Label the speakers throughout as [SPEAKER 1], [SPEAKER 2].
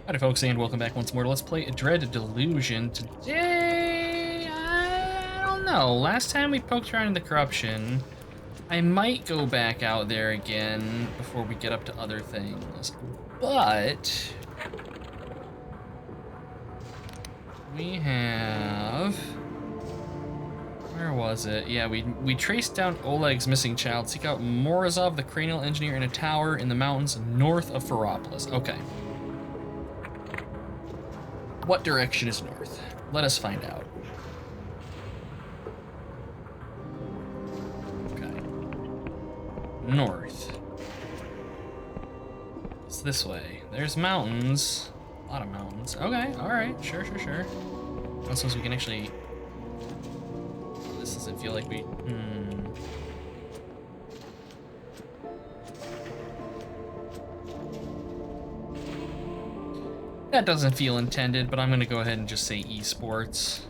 [SPEAKER 1] Howdy folks, and welcome back once more to Let's Play Delusion. Today, I don't know. Last time we poked around in the corruption, I might go back out there again before we get up to other things. But we have... Where was it? Yeah, we traced down Oleg's missing child. Seek out Morozov, the cranial engineer, in a tower in the mountains north of Feropolis. Okay. What direction is north? Let us find out. Okay. North. It's this way. There's mountains. A lot of mountains. Okay, alright. Sure. I suppose we can actually... This doesn't feel like we... That doesn't feel intended, but I'm gonna go ahead and just say esports.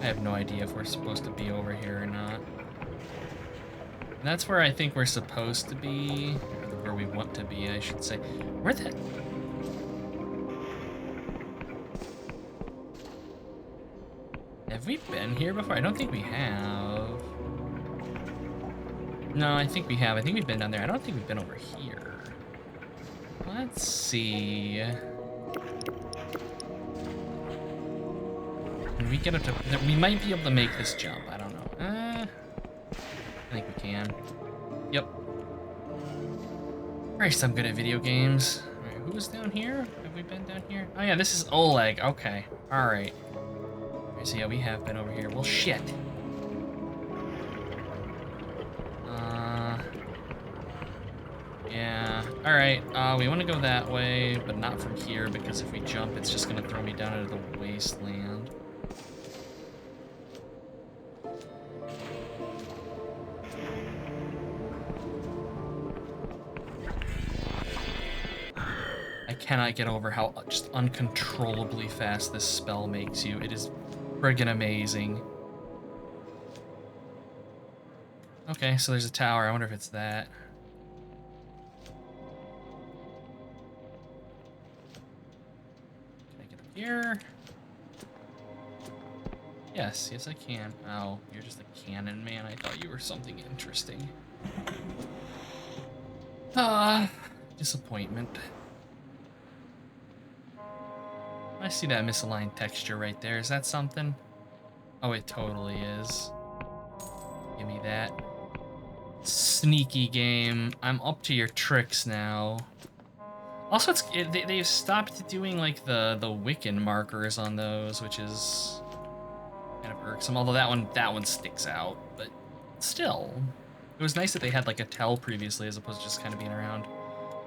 [SPEAKER 1] I have no idea if we're supposed to be over here or not. And that's where I think we're supposed to be, or where we want to be, I should say. Where the... Have we been here before? I don't think we have. No, I think we have. I think we've been down there. I don't think we've been over here. Let's see. Can we get up to... We might be able to make this jump. I don't know. I think we can. Yep. Christ, I'm good at video games. Alright, who was down here? Have we been down here? Oh yeah, this is Oleg. Okay. Alright. So yeah, we have been over here. Well, shit. Yeah. Alright, we want to go that way, but not from here, because if we jump, it's just going to throw me down into the wasteland. I cannot get over how just uncontrollably fast this spell makes you. It is friggin' amazing. Okay, so there's a tower. I wonder if it's that. Here. Yes, I can. Oh, you're just a cannon man. I thought you were something interesting. Disappointment. I see that misaligned texture right there. Is that something? Oh, it totally is. Give me that. Sneaky game. I'm up to your tricks now. Also, they've stopped doing like the Wiccan markers on those, which is kind of irksome. Although that one sticks out, but still, it was nice that they had like a tell previously as opposed to just kind of being around.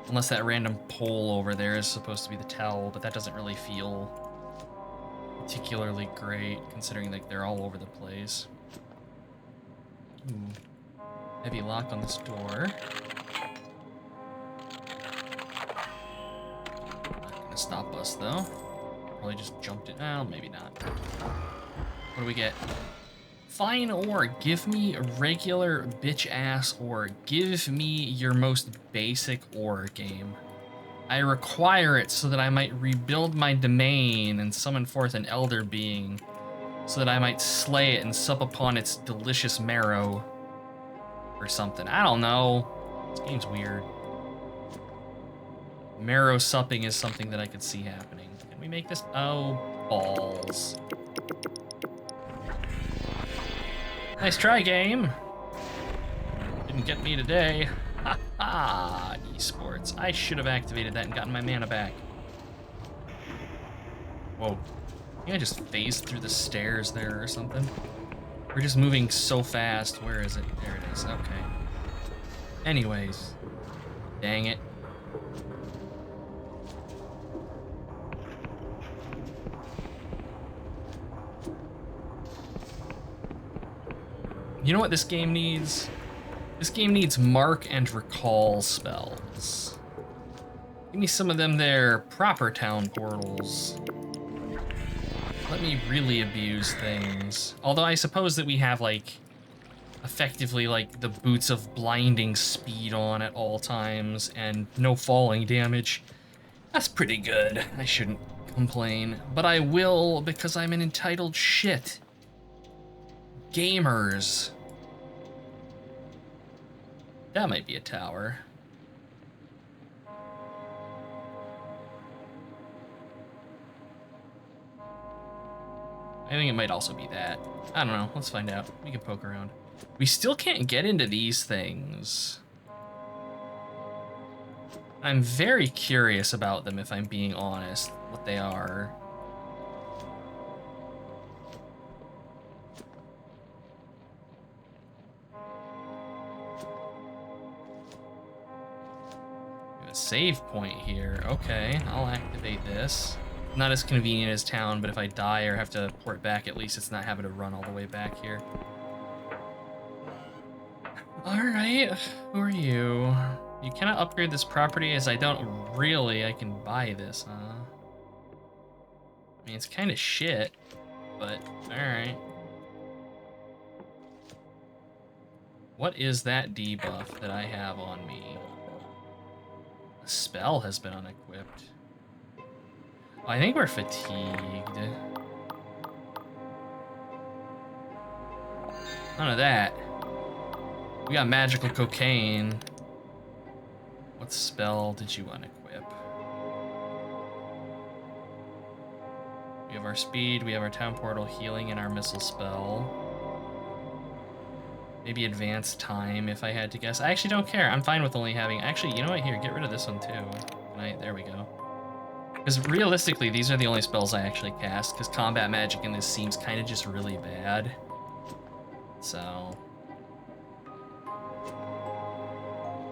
[SPEAKER 1] Unless that random pole over there is supposed to be the tell, but that doesn't really feel particularly great considering like they're all over the place. Ooh. Heavy lock on this door. Stop us though. Probably just jumped it. Oh, maybe not. What do we get? Fine ore. Give me regular bitch ass ore. Give me your most basic ore, game. I require it so that I might rebuild my domain and summon forth an elder being, so that I might slay it and sup upon its delicious marrow, or something. I don't know. This game's weird. Marrow supping is something that I could see happening. Can we make this? Oh, balls. Nice try, game. Didn't get me today. Ha ha, esports. I should have activated that and gotten my mana back. Whoa. I think I just phased through the stairs there or something. We're just moving so fast. Where is it? There it is. Okay. Anyways. Dang it. You know what this game needs? This game needs mark and recall spells. Give me some of them there proper town portals. Let me really abuse things. Although I suppose that we have like effectively like the boots of blinding speed on at all times and no falling damage. That's pretty good. I shouldn't complain, but I will because I'm an entitled shit. Gamers. That might be a tower. I think it might also be that. I don't know. Let's find out. We can poke around. We still can't get into these things. I'm very curious about them, if I'm being honest, what they are. We have a save point here. Okay, I'll activate this. Not as convenient as town, but if I die or have to port back, at least it's not having to run all the way back here. Alright, who are you? You cannot upgrade this property as I don't really, I can buy this, huh? I mean, it's kind of shit, but alright. What is that debuff that I have on me? A spell has been unequipped. Oh, I think we're fatigued. None of that. We got magical cocaine. What spell did you unequip? We have our speed, we have our town portal healing, and our missile spell. Maybe advanced time, if I had to guess. I actually don't care. I'm fine with only having... Actually, you know what? Here, get rid of this one, too. There we go. Because realistically, these are the only spells I actually cast, because combat magic in this seems kind of just really bad. So...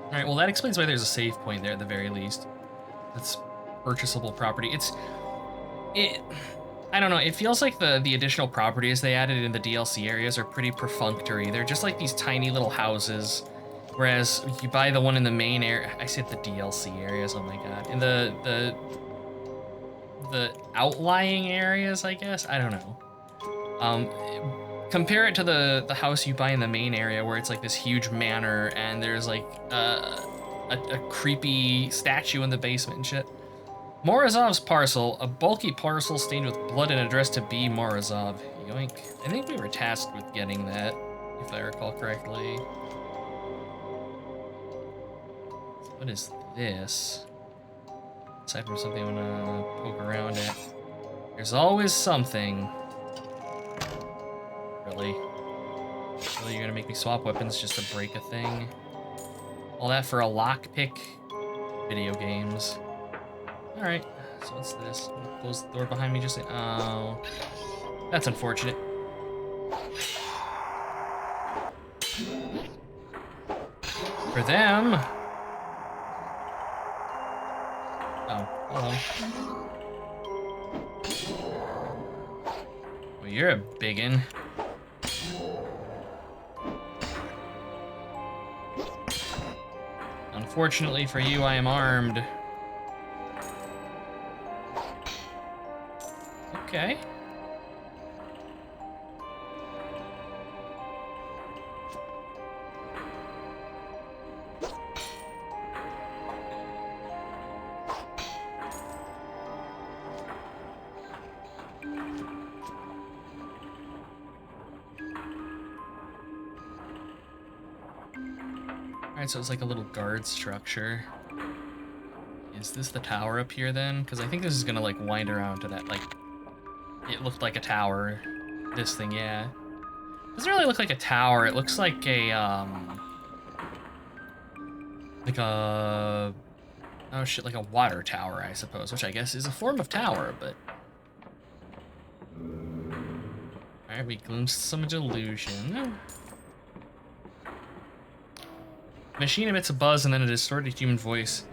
[SPEAKER 1] Alright, well that explains why there's a save point there at the very least. That's purchasable property. I don't know, it feels like the additional properties they added in the DLC areas are pretty perfunctory. They're just like these tiny little houses, whereas you buy the one in the main area, I said the DLC areas, oh my god. In the outlying areas, I guess? I don't know. Compare it to the house you buy in the main area where it's like this huge manor and there's like a creepy statue in the basement and shit. Morozov's parcel, a bulky parcel stained with blood and addressed to B. Morozov. Yoink. I think we were tasked with getting that, if I recall correctly. So what is this? Aside from something I'm gonna poke around at. There's always something. Really? Really, you're gonna make me swap weapons just to break a thing? All that for a lockpick? Video games. Alright, so what's this? Close the door behind me just like, oh. That's unfortunate. For them. Oh, hello. Well, you're a biggin'. Unfortunately for you, I am armed. Okay. Alright, so it's like a little guard structure. Is this the tower up here then? Because I think this is gonna like wind around to that, like, it looked like a tower. This thing, yeah. Doesn't really look like a tower, it looks like a, oh shit, like a water tower, I suppose, which I guess is a form of tower, but... Alright, we glimpsed some delusion. Machine emits a buzz and then a distorted human voice.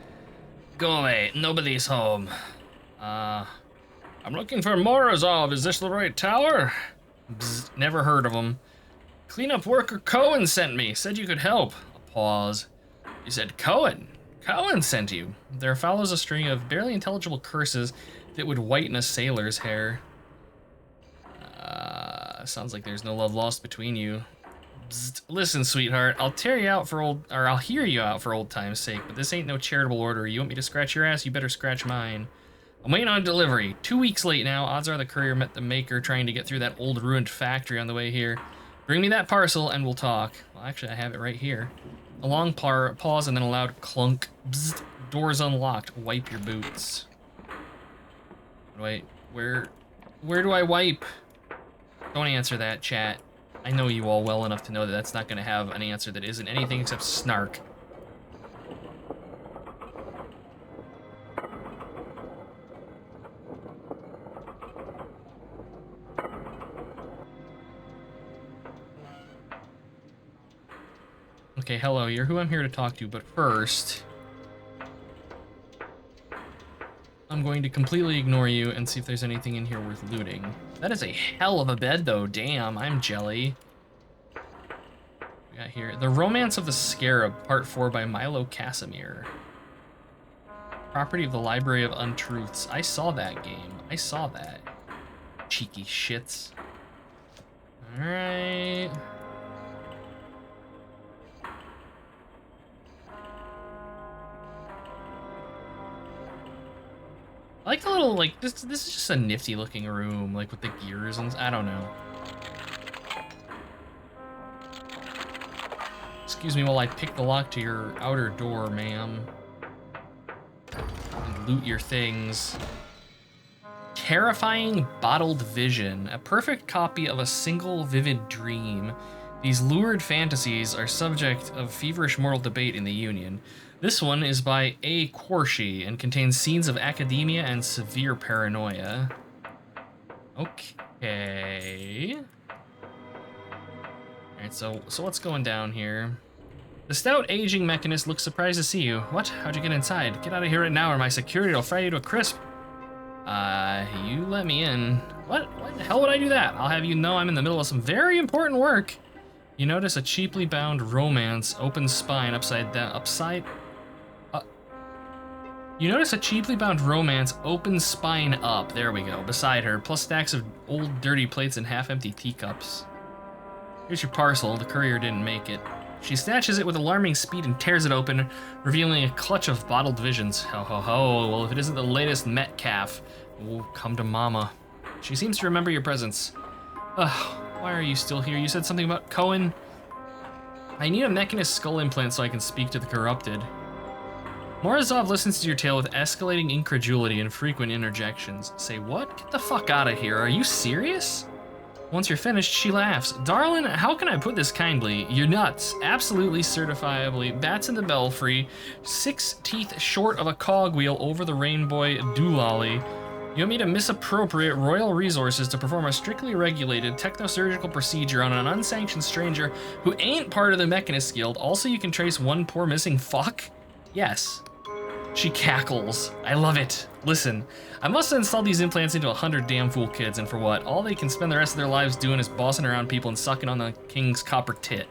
[SPEAKER 1] Go away, nobody's home. I'm looking for Morozov, is this the right tower? Bzz, never heard of him. Cleanup worker Cohen sent me, said you could help. A pause. You said Cohen? Cohen sent you. There follows a string of barely intelligible curses that would whiten a sailor's hair. Sounds like there's no love lost between you. Bzzt. Listen, sweetheart, I'll hear you out for old time's sake, but this ain't no charitable order. You want me to scratch your ass? You better scratch mine. I'm waiting on delivery. 2 weeks late now. Odds are the courier met the maker trying to get through that old ruined factory on the way here. Bring me that parcel and we'll talk. Well, actually, I have it right here. A long pause and then a loud clunk. Bzzt. Doors unlocked. Wipe your boots. Wait, where do I wipe? Don't answer that, chat. I know you all well enough to know that that's not going to have an answer that isn't anything except snark. Okay, hello, you're who I'm here to talk to, but first, I'm going to completely ignore you and see if there's anything in here worth looting. That is a hell of a bed, though. Damn, I'm jelly. We got here The Romance of the Scarab, Part 4 by Milo Casimir. Property of the Library of Untruths. I saw that game. I saw that. Cheeky shits. Alright. I like the little, like, this is just a nifty looking room, like with the gears and I don't know. Excuse me while I pick the lock to your outer door, ma'am. And loot your things. Terrifying bottled vision, a perfect copy of a single vivid dream. These lurid fantasies are subject of feverish moral debate in the Union. This one is by A. Quarshi and contains scenes of academia and severe paranoia. Okay. Alright, so what's going down here? The stout aging mechanist looks surprised to see you. What? How'd you get inside? Get out of here right now or my security will fry you to a crisp. You let me in. What? Why the hell would I do that? I'll have you know I'm in the middle of some very important work. You notice a cheaply bound romance, open spine upside down, You notice a cheaply bound romance, open spine up, there we go, beside her, plus stacks of old dirty plates and half-empty teacups. Here's your parcel, the courier didn't make it. She snatches it with alarming speed and tears it open, revealing a clutch of bottled visions. Ho ho ho, well if it isn't the latest Metcalf, oh, come to mama. She seems to remember your presence. Ugh, why are you still here? You said something about Cohen? I need a mechanist skull implant so I can speak to the corrupted. Morozov listens to your tale with escalating incredulity and frequent interjections. Say what? Get the fuck out of here, are you serious? Once you're finished, she laughs. Darling, how can I put this kindly? You're nuts. Absolutely certifiably. Bats in the belfry. 6 teeth short of a cogwheel over the rainbow doolally. You want me to misappropriate royal resources to perform a strictly regulated technosurgical procedure on an unsanctioned stranger who ain't part of the Mechanist Guild. Also, you can trace one poor missing fuck? Yes. She cackles. I love it. Listen, I must install these implants into 100 damn fool kids, and for what? All they can spend the rest of their lives doing is bossing around people and sucking on the king's copper tit.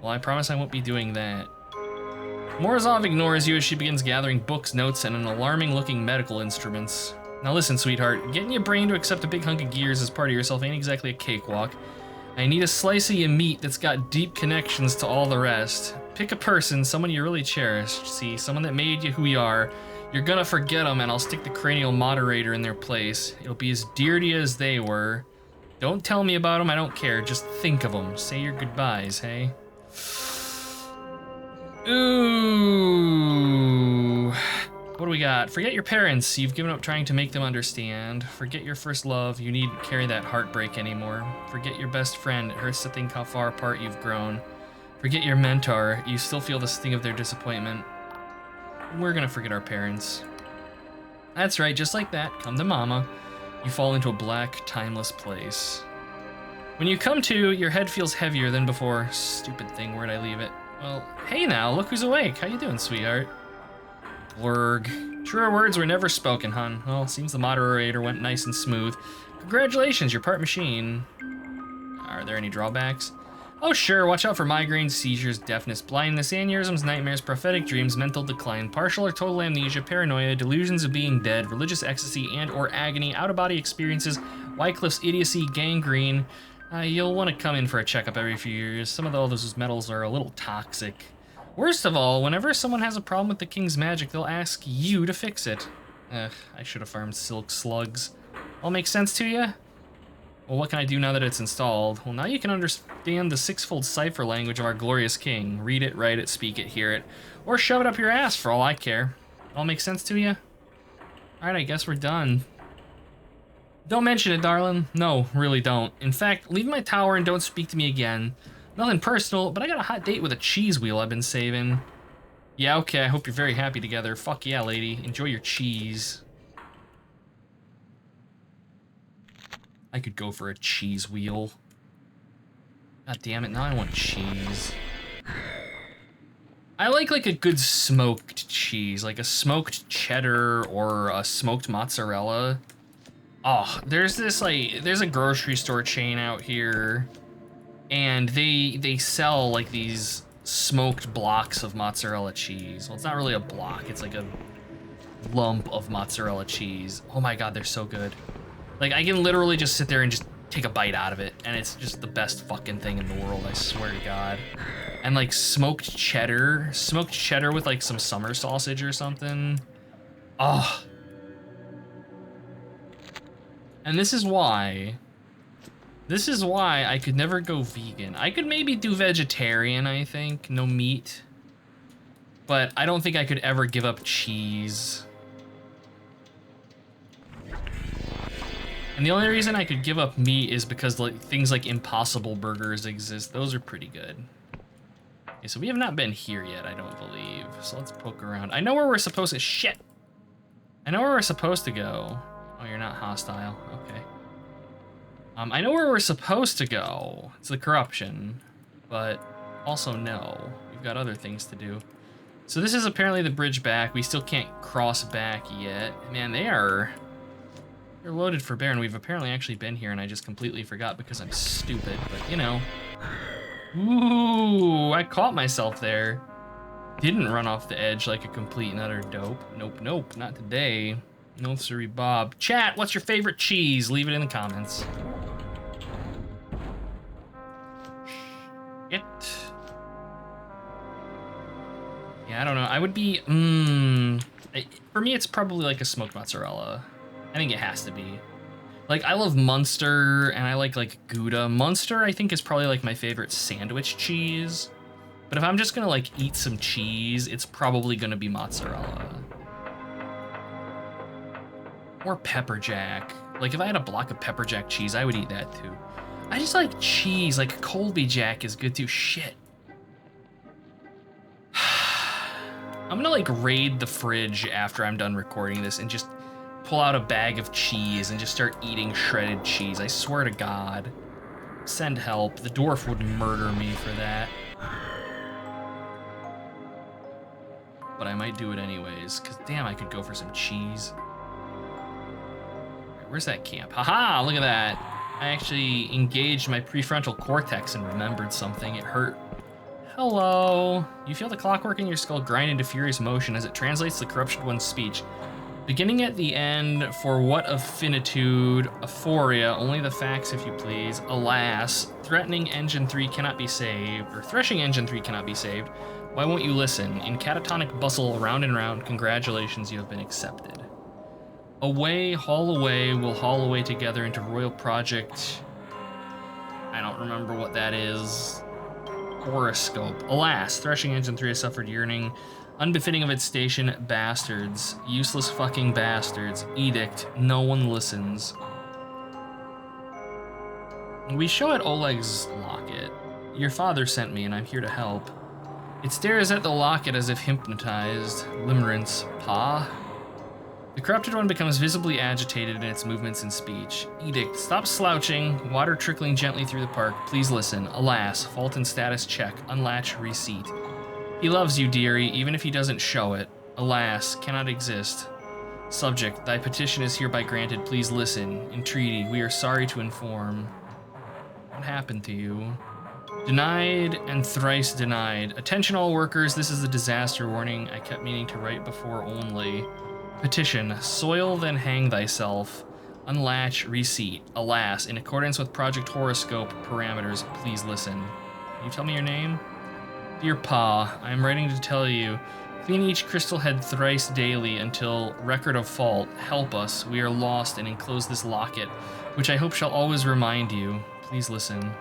[SPEAKER 1] Well, I promise I won't be doing that. Morozov ignores you as she begins gathering books, notes, and an alarming-looking medical instruments. Now listen, sweetheart, getting your brain to accept a big hunk of gears as part of yourself ain't exactly a cakewalk. I need a slice of your meat that's got deep connections to all the rest. Pick a person, someone you really cherish. See, someone that made you who you are. You're gonna forget them, and I'll stick the cranial moderator in their place. It'll be as dear to you as they were. Don't tell me about them, I don't care. Just think of them. Say your goodbyes, hey? Ooh. What do we got? Forget your parents. You've given up trying to make them understand. Forget your first love. You needn't carry that heartbreak anymore. Forget your best friend. It hurts to think how far apart you've grown. Forget your mentor. You still feel the sting of their disappointment. We're gonna forget our parents. That's right, just like that. Come to mama. You fall into a black, timeless place. When you come to, your head feels heavier than before. Stupid thing, where'd I leave it? Well, hey now, look who's awake. How you doing, sweetheart? Blurg. Truer words were never spoken, hun. Well, seems the moderator went nice and smooth. Congratulations, you're part machine. Are there any drawbacks? Oh sure, watch out for migraines, seizures, deafness, blindness, aneurysms, nightmares, prophetic dreams, mental decline, partial or total amnesia, paranoia, delusions of being dead, religious ecstasy and or agony, out-of-body experiences, Wycliffe's idiocy, gangrene, You'll want to come in for a checkup every few years. Some of those metals are a little toxic. Worst of all, whenever someone has a problem with the king's magic, they'll ask you to fix it. Ugh, I should have farmed silk slugs. All make sense to you? Well, what can I do now that it's installed? Well, now you can understand the sixfold cipher language of our glorious king. Read it, write it, speak it, hear it, or shove it up your ass for all I care. All make sense to you? Alright, I guess we're done. Don't mention it, darling. No, really don't. In fact, leave my tower and don't speak to me again. Nothing personal, but I got a hot date with a cheese wheel I've been saving. Yeah, okay, I hope you're very happy together. Fuck yeah, lady. Enjoy your cheese. I could go for a cheese wheel. God damn it, now I want cheese. I like a good smoked cheese, like a smoked cheddar or a smoked mozzarella. Oh, there's a grocery store chain out here, and they sell like these smoked blocks of mozzarella cheese. Well, it's not really a block, it's like a lump of mozzarella cheese. Oh my god, they're so good. Like, I can literally just sit there and just take a bite out of it, and it's just the best fucking thing in the world, I swear to god. And like smoked cheddar with like some summer sausage or something. Oh. And this is why I could never go vegan. I could maybe do vegetarian, I think, no meat. But I don't think I could ever give up cheese. And the only reason I could give up meat is because like things like Impossible Burgers exist. Those are pretty good. Okay, so we have not been here yet, I don't believe. So let's poke around. I know where we're supposed to, shit! I know where we're supposed to go. Oh, you're not hostile, okay. I know where we're supposed to go. It's the corruption, but also no. We've got other things to do. So this is apparently the bridge back. We still can't cross back yet. Man, they're loaded for bear, and we've apparently actually been here, and I just completely forgot because I'm stupid, but you know. Ooh, I caught myself there. Didn't run off the edge like a complete and utter dope. Nope, nope, not today. No siree, Bob. Chat, what's your favorite cheese? Leave it in the comments. Shit. Yeah, I don't know. I would be, for me, it's probably like a smoked mozzarella. I think it has to be. Like, I love Munster, and I like Gouda. Munster, I think, is probably like my favorite sandwich cheese. But if I'm just gonna like eat some cheese, it's probably gonna be mozzarella. Or pepper jack. Like, if I had a block of pepper jack cheese, I would eat that too. I just like cheese. Like, Colby Jack is good too. Shit. I'm gonna like raid the fridge after I'm done recording this and just pull out a bag of cheese and just start eating shredded cheese. I swear to God. Send help. The dwarf would murder me for that. But I might do it anyways, because damn, I could go for some cheese. Where's that camp? Haha, look at that. I actually engaged my prefrontal cortex and remembered something. It hurt. Hello. You feel the clockwork in your skull grind into furious motion as it translates the corrupted one's speech. Beginning at the end, for what of finitude, aphoria, only the facts if you please. Alas, threatening engine 3 cannot be saved, or threshing engine 3 cannot be saved. Why won't you listen? In catatonic bustle, round and round, congratulations, you have been accepted. Away, haul away, we'll haul away together into Royal Project. I don't remember what that is. Horoscope. Alas, threshing engine 3 has suffered yearning. Unbefitting of its station, bastards. Useless fucking bastards. Edict, no one listens. We show at Oleg's locket. Your father sent me and I'm here to help. It stares at the locket as if hypnotized. Limerence, pa? The corrupted one becomes visibly agitated in its movements and speech. Edict, stop slouching. Water trickling gently through the park. Please listen. Alas, fault in status check. Unlatch receipt. He loves you, dearie, even if he doesn't show it. Alas, cannot exist. Subject, thy petition is hereby granted. Please listen. Entreaty, we are sorry to inform. What happened to you? Denied and thrice denied. Attention all workers, this is a disaster warning. I kept meaning to write before only. Petition, soil then hang thyself. Unlatch receipt. Alas, in accordance with Project Horoscope parameters, please listen. Can you tell me your name? Dear Pa, I am writing to tell you, clean each crystal head thrice daily until record of fault. Help us. We are lost and enclose this locket, which I hope shall always remind you. Please listen.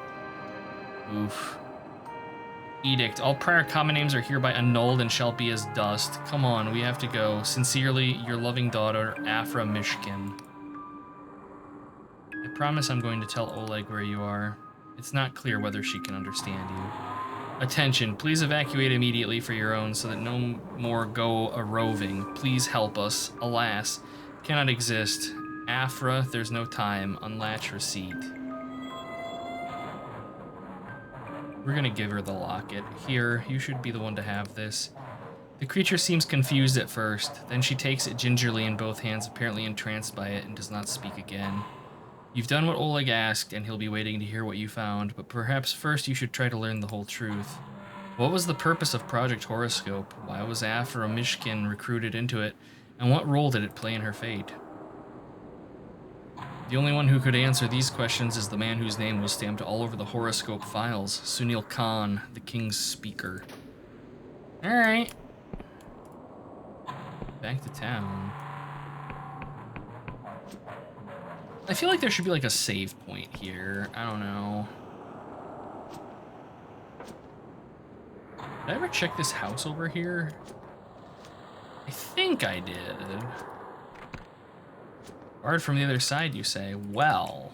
[SPEAKER 1] Oof. Edict. All prior common names are hereby annulled and shall be as dust. Come on, we have to go. Sincerely, your loving daughter, Afra Mishkin. I promise I'm going to tell Oleg where you are. It's not clear whether she can understand you. Attention, please evacuate immediately for your own so that no more go a-roving. Please help us. Alas, cannot exist. Afra, there's no time. Unlatch receipt. We're gonna give her the locket. Here, you should be the one to have this. The creature seems confused at first, then she takes it gingerly in both hands, apparently entranced by it, and does not speak again. You've done what Oleg asked, and he'll be waiting to hear what you found, but perhaps first you should try to learn the whole truth. What was the purpose of Project Horoscope? Why was Afra Mishkin recruited into it, and what role did it play in her fate? The only one who could answer these questions is the man whose name was stamped all over the horoscope files, Sunil Khan, the king's speaker. Alright. Back to town. I feel like there should be like a save point here. I don't know. Did I ever check this house over here? I think I did. Barred from the other side, you say? Well,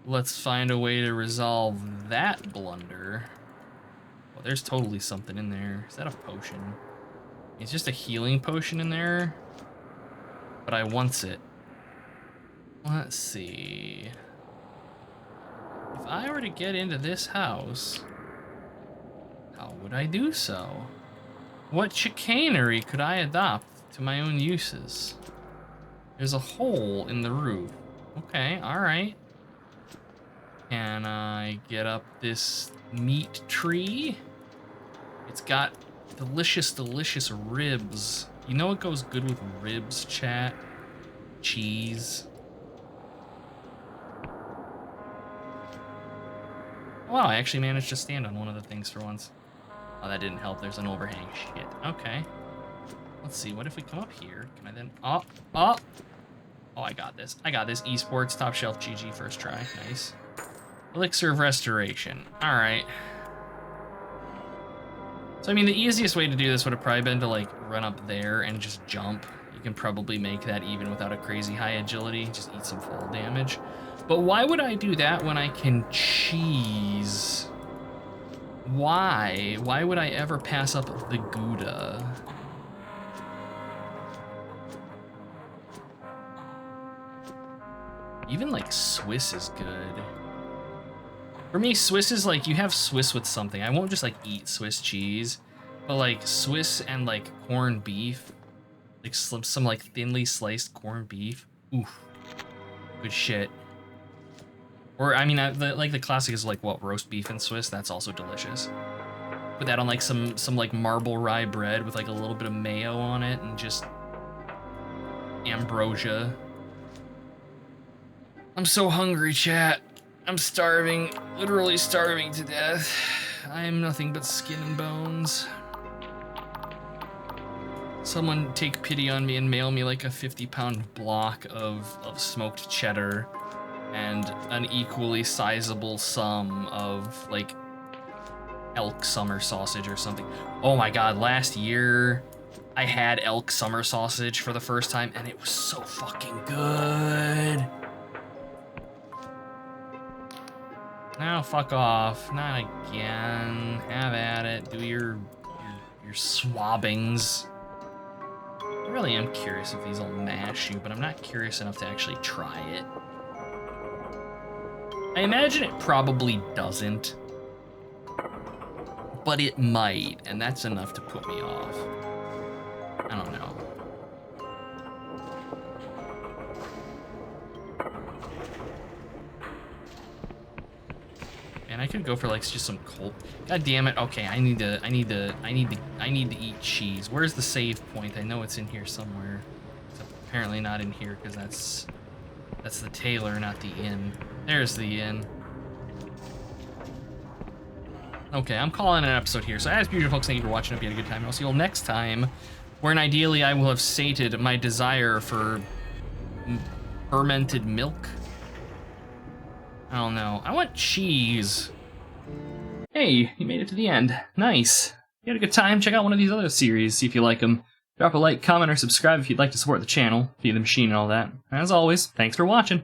[SPEAKER 1] let's find a way to resolve that blunder. Well, there's totally something in there. Is that a potion? It's just a healing potion in there, but I wants it. Let's see. If I were to get into this house, how would I do so? What chicanery could I adopt to my own uses? There's a hole in the roof. Okay, alright. Can I get up this meat tree? It's got delicious, delicious ribs. You know what goes good with ribs, chat? Cheese. Wow, I actually managed to stand on one of the things for once. Oh, that didn't help. There's an overhang. Shit. Okay. Let's see. What if we come up here? Can I then... Oh, I got this. I got this. Esports, top shelf, GG, first try. Nice. Elixir of Restoration. All right. So, I mean, the easiest way to do this would have probably been to, like, run up there and just jump. You can probably make that even without a crazy high agility. Just eat some fall damage. But why would I do that when I can cheese? Why? Why would I ever pass up the Gouda? Even like Swiss is good. For me, Swiss is like, you have Swiss with something. I won't just like eat Swiss cheese, but like Swiss and like corned beef, like some like thinly sliced corned beef. Oof, good shit. Or I mean, like the classic is like what, roast beef and Swiss. That's also delicious. Put that on like some like marble rye bread with like a little bit of mayo on it and just ambrosia. I'm so hungry, chat. I'm starving, literally starving to death. I am nothing but skin and bones. Someone take pity on me and mail me like a 50-pound block of smoked cheddar and an equally sizable sum of like elk summer sausage or something. Oh my god, last year I had elk summer sausage for the first time and it was so fucking good. Now fuck off. Not again. Have at it. Do your swabbings. I really am curious if these will mash you, but I'm not curious enough to actually try it. I imagine it probably doesn't. But it might, and that's enough to put me off. I don't know. And I could go for like just some cold. God damn it. Okay, I need to eat cheese. Where's the save point? I know it's in here somewhere. It's apparently not in here because that's That's the tailor, not the inn. There's the inn. Okay, I'm calling an episode here. So as usual, folks, thank you for watching. Hope you had a good time. I'll see you all next time, wherein ideally I will have sated my desire for fermented milk. I don't know. I want cheese. Hey, you made it to the end. Nice. You had a good time? Check out one of these other series, see if you like them. Drop a like, comment, or subscribe if you'd like to support the channel, feed the machine and all that. As always, thanks for watching.